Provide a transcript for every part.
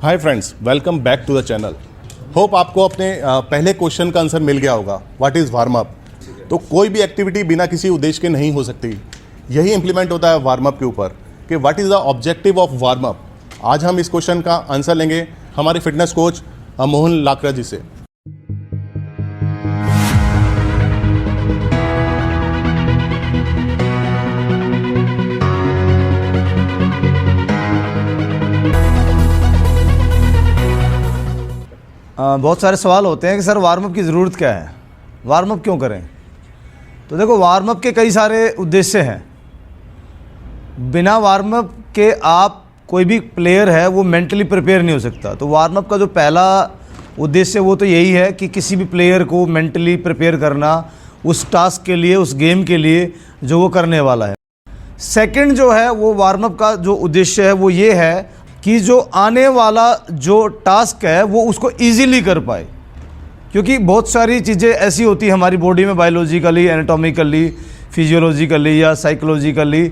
Hi friends, welcome back to the channel. Hope आपको अपने पहले क्वेश्चन का आंसर मिल गया होगा, व्हाट इज़ वार्म अप। तो कोई भी एक्टिविटी बिना किसी उद्देश्य के नहीं हो सकती। यही इंप्लीमेंट होता है वार्म अप के ऊपर कि what is the objective of warm up. आज हम इस क्वेश्चन का आंसर लेंगे हमारे फिटनेस कोच मोहन लाकरा जी से। बहुत सारे सवाल होते हैं कि सर वार्म अप की ज़रूरत क्या है, वार्म अप क्यों करें। तो देखो, वार्म अप के कई सारे उद्देश्य हैं। बिना वार्म अप के आप कोई भी प्लेयर है वो मेंटली प्रिपेयर नहीं हो सकता। तो वार्म अप का जो पहला उद्देश्य वो तो यही है कि किसी भी प्लेयर को मेंटली प्रिपेयर करना उस टास्क के लिए, उस गेम के लिए जो वो करने वाला है। सेकंड जो है वो वार्म अप का जो उद्देश्य है वो ये है कि जो आने वाला जो टास्क है वो उसको इजीली कर पाए। क्योंकि बहुत सारी चीज़ें ऐसी होती हैं हमारी बॉडी में, बायोलॉजिकली, एनाटॉमिकली, फिजियोलॉजिकली या साइकोलॉजिकली,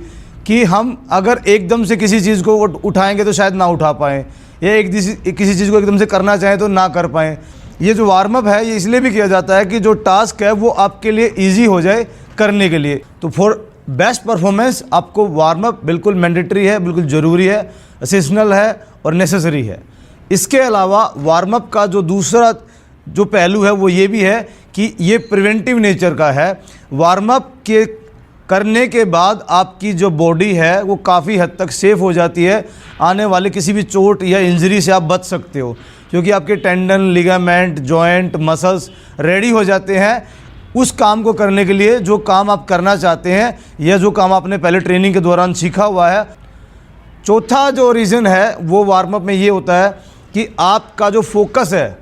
कि हम अगर एकदम से किसी चीज़ को उठाएंगे तो शायद ना उठा पाएँ, या किसी चीज़ को एकदम से करना चाहें तो ना कर पाएँ। ये जो वार्म अप है ये इसलिए भी किया जाता है कि जो टास्क है वो आपके लिए ईजी हो जाए करने के लिए। तो फॉर बेस्ट परफॉर्मेंस आपको वार्म अप बिल्कुल मैंडेटरी है, बिल्कुल ज़रूरी है, एसेंशियल है और नेसेसरी है। इसके अलावा वार्म अप का जो दूसरा जो पहलू है वो ये भी है कि ये प्रिवेंटिव नेचर का है। वार्म अप के करने के बाद आपकी जो बॉडी है वो काफ़ी हद तक सेफ़ हो जाती है। आने वाले किसी भी चोट या इंजरी से आप बच सकते हो, क्योंकि आपके tendon, ligament, joint, muscles ready हो जाते हैं उस काम को करने के लिए जो काम आप करना चाहते हैं या जो काम आपने पहले ट्रेनिंग के दौरान सीखा हुआ है। चौथा जो रीज़न है वो वार्म अप में ये होता है कि आपका जो फोकस है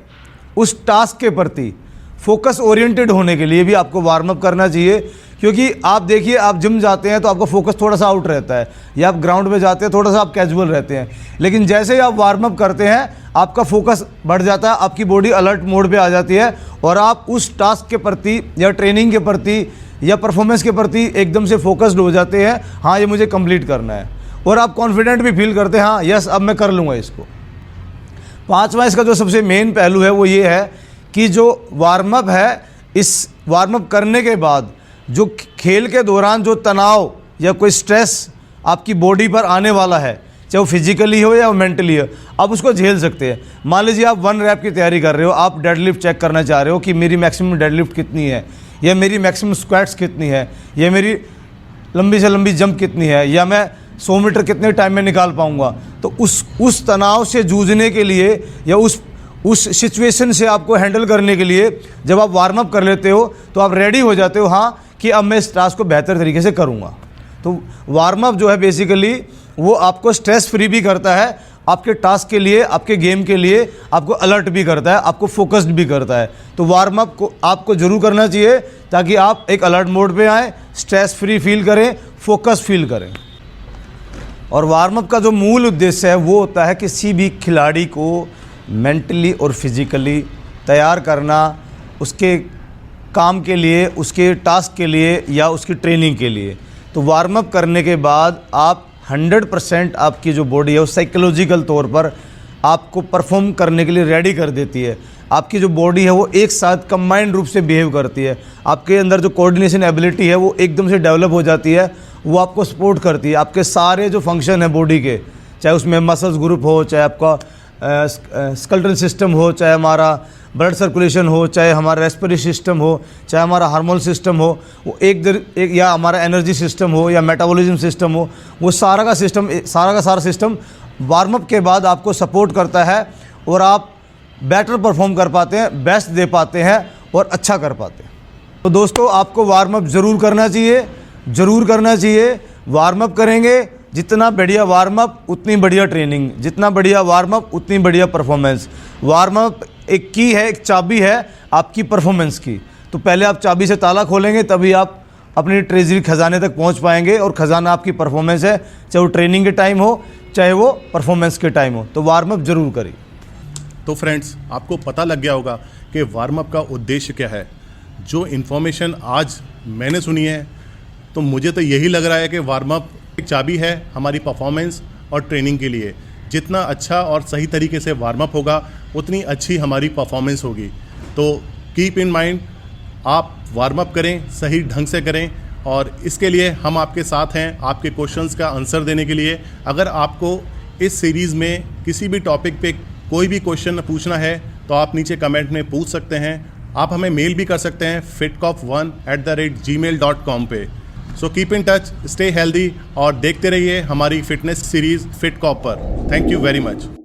उस टास्क के प्रति फोकस ओरिएंटेड होने के लिए भी आपको वार्म अप करना चाहिए। क्योंकि आप देखिए, आप जिम जाते हैं तो आपका फोकस थोड़ा सा आउट रहता है, या आप ग्राउंड में जाते हैं थोड़ा सा आप कैजुअल रहते हैं। लेकिन जैसे ही आप वार्म अप करते हैं आपका फोकस बढ़ जाता है, आपकी बॉडी अलर्ट मोड पे आ जाती है और आप उस टास्क के प्रति या ट्रेनिंग के प्रति या परफॉर्मेंस के प्रति एकदम से फोकस्ड हो जाते हैं। हाँ, ये मुझे कंप्लीट करना है, और आप कॉन्फिडेंट भी फील करते हैं, हाँ यस अब मैं कर लूँगा इसको। पांचवा इसका जो सबसे मेन पहलू है वो ये है कि जो वार्म अप है, इस वार्म अप करने के बाद जो खेल के दौरान जो तनाव या कोई स्ट्रेस आपकी बॉडी पर आने वाला है, चाहे वो फिजिकली हो या मेंटली हो, आप उसको झेल सकते हैं। मान लीजिए आप 1 रैप की तैयारी कर रहे हो, आप डेडलिफ्ट चेक करना चाह रहे हो कि मेरी मैक्सिमम डेडलिफ्ट कितनी है, या मेरी मैक्सिमम स्क्वाट्स कितनी है, या मेरी लंबी से लंबी जंप कितनी है, या मैं 100 मीटर कितने टाइम में निकाल पाऊंगा। तो उस तनाव से जूझने के लिए या उस सिचुएशन से आपको हैंडल करने के लिए जब आप वार्म अप कर लेते हो तो आप रेडी हो जाते हो, हाँ कि अब मैं इस टास्क को बेहतर तरीके से करूँगा। तो वार्म अप जो है बेसिकली वो आपको स्ट्रेस फ्री भी करता है, आपके टास्क के लिए, आपके गेम के लिए आपको अलर्ट भी करता है, आपको फोकस्ड भी करता है। तो वार्म अप को आपको जरूर करना चाहिए ताकि आप एक अलर्ट मोड पे आएँ, स्ट्रेस फ्री फील करें, फोकस फील करें। और वार्म अप का जो मूल उद्देश्य है वो होता है किसी भी खिलाड़ी को मेंटली और फिजिकली तैयार करना उसके काम के लिए, उसके टास्क के लिए या उसकी ट्रेनिंग के लिए। तो वार्म अप करने के बाद आप 100% आपकी जो बॉडी है वो साइकोलॉजिकल तौर पर आपको परफॉर्म करने के लिए रेडी कर देती है। आपकी जो बॉडी है वो एक साथ कंबाइंड रूप से बिहेव करती है। आपके अंदर जो कोऑर्डिनेशन एबिलिटी है वो एकदम से डेवलप हो जाती है, वो आपको सपोर्ट करती है। आपके सारे जो फंक्शन है बॉडी के, चाहे उसमें मसल्स ग्रुप हो, चाहे आपका स्केलेटल सिस्टम हो, चाहे हमारा ब्लड सर्कुलेशन हो, चाहे हमारा रेस्पिरेटरी सिस्टम हो, चाहे हमारा हार्मोन सिस्टम हो, वो एक या हमारा एनर्जी सिस्टम हो या मेटाबॉलिज्म सिस्टम हो, वो सारा का सारा सिस्टम वार्म अप के बाद आपको सपोर्ट करता है और आप बेटर परफॉर्म कर पाते हैं, बेस्ट दे पाते हैं और अच्छा कर पाते हैं। तो दोस्तों, आपको वार्म अप ज़रूर करना चाहिए, ज़रूर करना चाहिए। वार्म अप करेंगे, जितना बढ़िया वार्म अप उतनी बढ़िया ट्रेनिंग, जितना बढ़िया वार्म अप उतनी बढ़िया परफॉर्मेंस। वार्म अप एक की है, एक चाबी है आपकी परफॉर्मेंस की। तो पहले आप चाबी से ताला खोलेंगे तभी आप अपनी ट्रेजरी खजाने तक पहुंच पाएंगे, और खजाना आपकी परफॉर्मेंस है, चाहे वो ट्रेनिंग के टाइम हो चाहे वो परफॉर्मेंस के टाइम हो। तो वार्म अप जरूर करिए। तो फ्रेंड्स, आपको पता लग गया होगा कि वार्म अप का उद्देश्य क्या है। जो इन्फॉर्मेशन आज मैंने सुनी है तो मुझे तो यही लग रहा है कि वार्म अप एक चाबी है हमारी परफॉर्मेंस और ट्रेनिंग के लिए, जितना अच्छा और सही तरीके से वार्म अप होगा उतनी अच्छी हमारी परफॉर्मेंस होगी। तो कीप इन माइंड, आप वार्म अप करें, सही ढंग से करें, और इसके लिए हम आपके साथ हैं आपके क्वेश्चंस का आंसर देने के लिए। अगर आपको इस सीरीज़ में किसी भी टॉपिक पे कोई भी क्वेश्चन पूछना है तो आप नीचे कमेंट में पूछ सकते हैं। आप हमें मेल भी कर सकते हैं fitcop1@gmail.com पे। So keep in touch, stay healthy और देखते रहिए हमारी फिटनेस सीरीज़ फिटकॉप पर। Thank you very much.